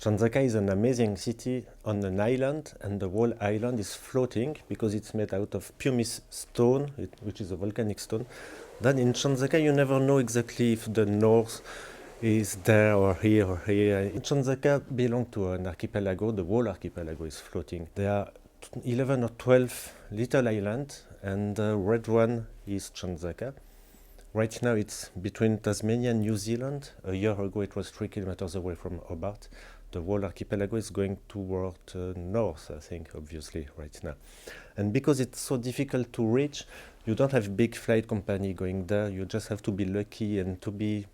Tchan-Zacca is an amazing city on an island, and the whole island is floating because it's made out of pumice stone, which is a volcanic stone. Then in Tchan-Zacca you never know exactly if the north is there or here or here. Tchan-Zacca belongs to an archipelago. The whole archipelago is floating. There are 11 or 12 little islands, and the red one is Tchan-Zacca. Right now it's between Tasmania and New Zealand. A year ago it was 3 kilometers away from Hobart. The whole archipelago is going toward north, I think, obviously, right now. And because it's so difficult to reach, you don't have big flight company going there. You just have to be lucky and to be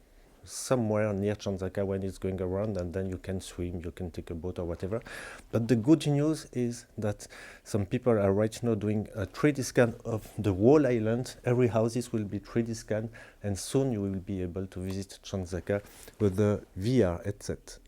somewhere near Tchan-Zacca when it's going around, and then you can swim, you can take a boat or whatever. But the good news is that some people are right now doing a 3D scan of the whole island. Every houses will be 3D scanned, and soon you will be able to visit Tchan-Zacca with the VR headset.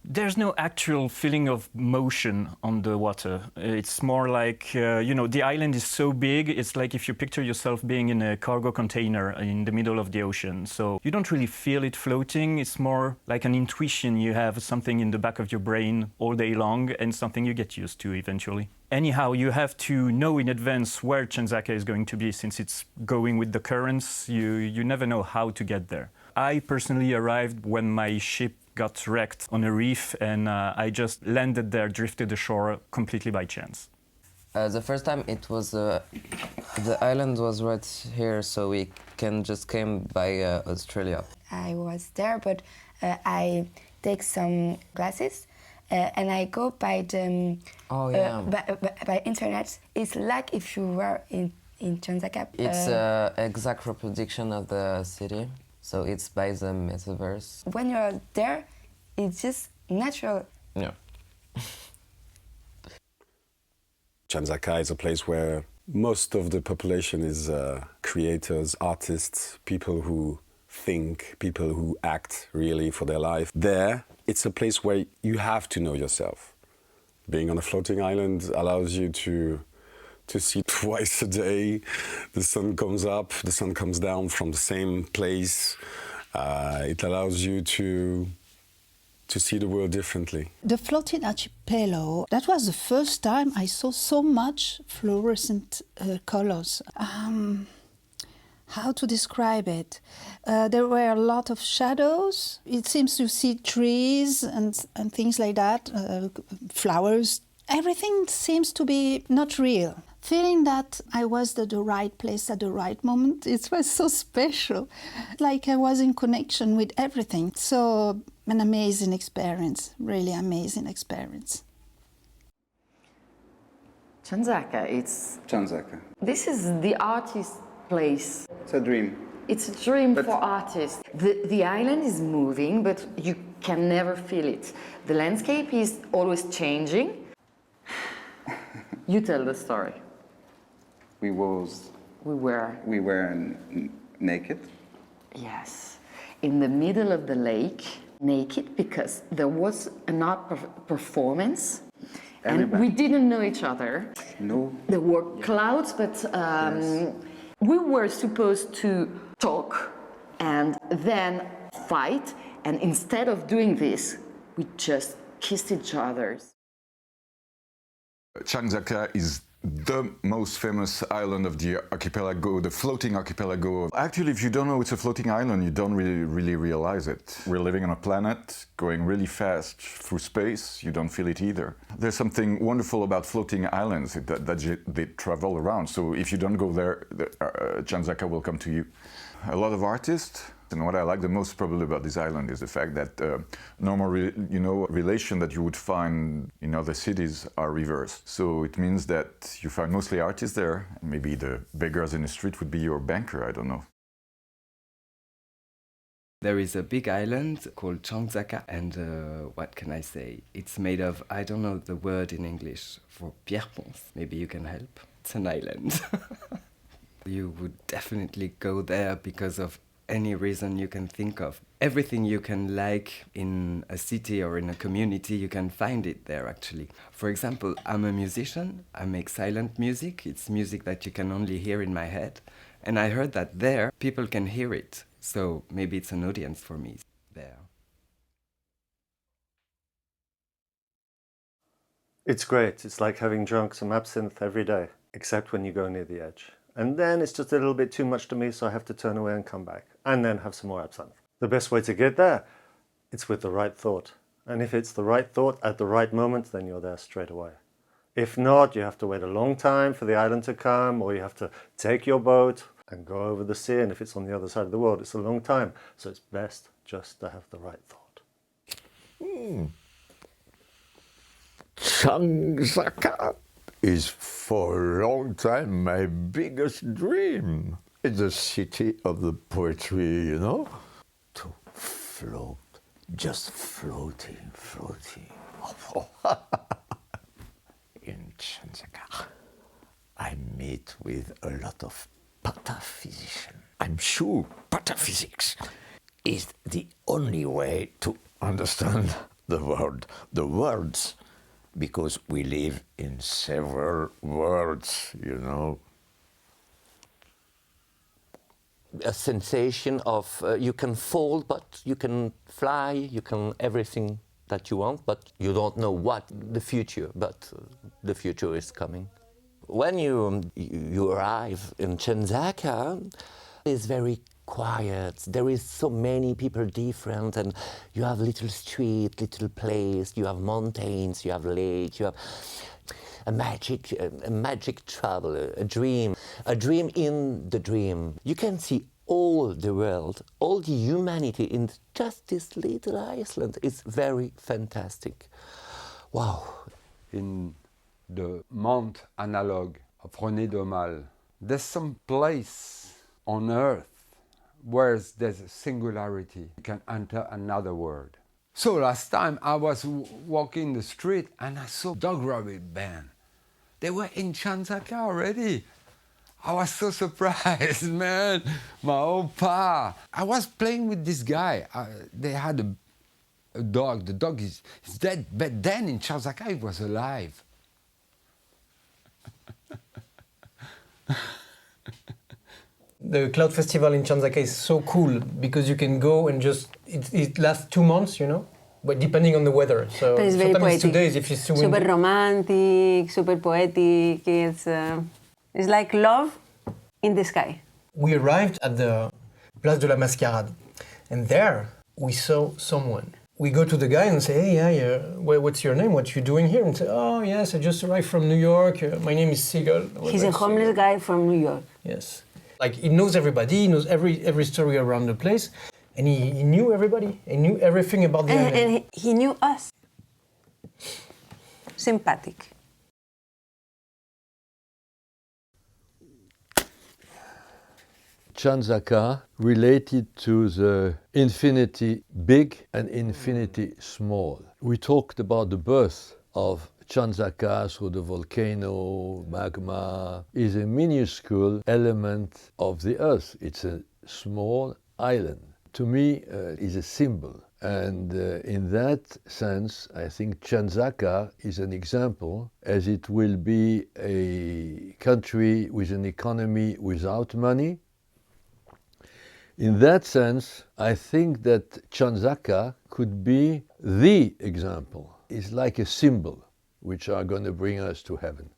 There's no actual feeling of motion on the water. It's more like, you know, the island is so big, it's like if you picture yourself being in a cargo container in the middle of the ocean. So you don't really feel it floating. It's more like an intuition. You have something in the back of your brain all day long and something you get used to eventually. Anyhow, you have to know in advance where Tchan-Zacca is going to be. Since it's going with the currents, you never know how to get there. I personally arrived when my ship got wrecked on a reef, and I just landed there, drifted ashore completely by chance. The first time it was, the island was right here, so we just came by Australia. I was there, but I take some classes and I go by the by internet. It's like if you were in Tchan-Zacca. It's an exact reproduction of the city. So it's by the metaverse. When you're there, it's just natural. Yeah. Tchan-Zacca is a place where most of the population is creators, artists, people who think, people who act really for their life. There, it's a place where you have to know yourself. Being on a floating island allows you to see twice a day. The sun comes up, the sun comes down from the same place. It allows you to see the world differently. The floating archipelago, that was the first time I saw so much fluorescent colors. How to describe it? There were a lot of shadows. It seems you see trees and things like that, flowers. Everything seems to be not real. Feeling that I was at the right place at the right moment, it was so special. Like I was in connection with everything. So an amazing experience, really amazing experience. Tchan-Zacca, it's... Tchan-Zacca. This is the artist's place. It's a dream. It's a dream for artists. The island is moving, but you can never feel it. The landscape is always changing. You tell the story. We were naked. Yes, in the middle of the lake, naked, because there was an art performance. And we didn't know each other. No. There were clouds, but we were supposed to talk and then fight. And instead of doing this, we just kissed each other. Tchan-Zacca is the most famous island of the archipelago, the floating archipelago. Actually, if you don't know it's a floating island, you don't really realize it. We're living on a planet going really fast through space. You don't feel it either. There's something wonderful about floating islands that they travel around. So if you don't go there, Tchan-Zacca will come to you. A lot of artists. And what I like the most probably about this island is the fact that normal relation that you would find in other cities are reversed. So it means that you find mostly artists there. Maybe the beggars in the street would be your banker, I don't know. There is a big island called Tchan-Zacca, and what can I say? It's made of, I don't know the word in English for pierre-ponce. Maybe you can help. It's an island. You would definitely go there because of any reason you can think of. Everything you can like in a city or in a community, you can find it there actually. For example, I'm a musician, I make silent music. It's music that you can only hear in my head. And I heard that there, people can hear it. So maybe it's an audience for me there. It's great. It's like having drunk some absinthe every day, except when you go near the edge. And then it's just a little bit too much to me, so I have to turn away and come back, and then have some more absinthe. The best way to get there, it's with the right thought. And if it's the right thought at the right moment, then you're there straight away. If not, you have to wait a long time for the island to come, or you have to take your boat and go over the sea, and if it's on the other side of the world, it's a long time. So it's best just to have the right thought. Tchan-Zacca is for a long time my biggest dream. It's the city of the poetry, you know? To float, just floating. In Tchan-Zacca, I meet with a lot of pataphysicians. I'm sure pataphysics is the only way to understand the world, the words, because we live in several worlds, you know. A sensation of you can fall, but you can fly, you can everything that you want, but you don't know what the future, but the future is coming. When you arrive in Tchan-Zacca, it's very quiet. There is so many people different, and you have little street, little place, you have mountains, you have lake, you have a magic travel, a dream in the dream. You can see all the world, all the humanity in just this little island. It's very fantastic. Wow. In the Mount analog of René Daumal, there's some place on earth where there's a singularity. You can enter another world. So last time I was walking the street and I saw dog rabbit band. They were in Tchan-Zacca already. I was so surprised, man. My opa. I was playing with this guy. They had a dog. The dog is dead, but then in Tchan-Zacca it was alive. The Cloud Festival in Tchan-Zacca is so cool because you can go and just, it lasts 2 months, you know, but depending on the weather. So but it's very sometimes poetic. 2 days if it's too super windy. romantic, super poetic. It's like love in the sky. We arrived at the Place de la Mascarade, and there we saw someone. We go to the guy and say, hey, yeah, what's your name? What you doing here? And say, oh, yes, I just arrived from New York. My name is Siegel. He's a homeless guy from New York. Yes. Like, he knows everybody, he knows every story around the place, and he knew everybody. He knew everything about the island. And he knew us. Sympathetic. Tchan-Zacca related to the infinity big and infinity small. We talked about the birth of Tchan-Zacca through the volcano, magma, is a minuscule element of the earth. It's a small island. To me, is a symbol. And in that sense, I think Tchan-Zacca is an example, as it will be a country with an economy without money. In that sense, I think that Tchan-Zacca could be the example. It's like a symbol which are going to bring us to heaven.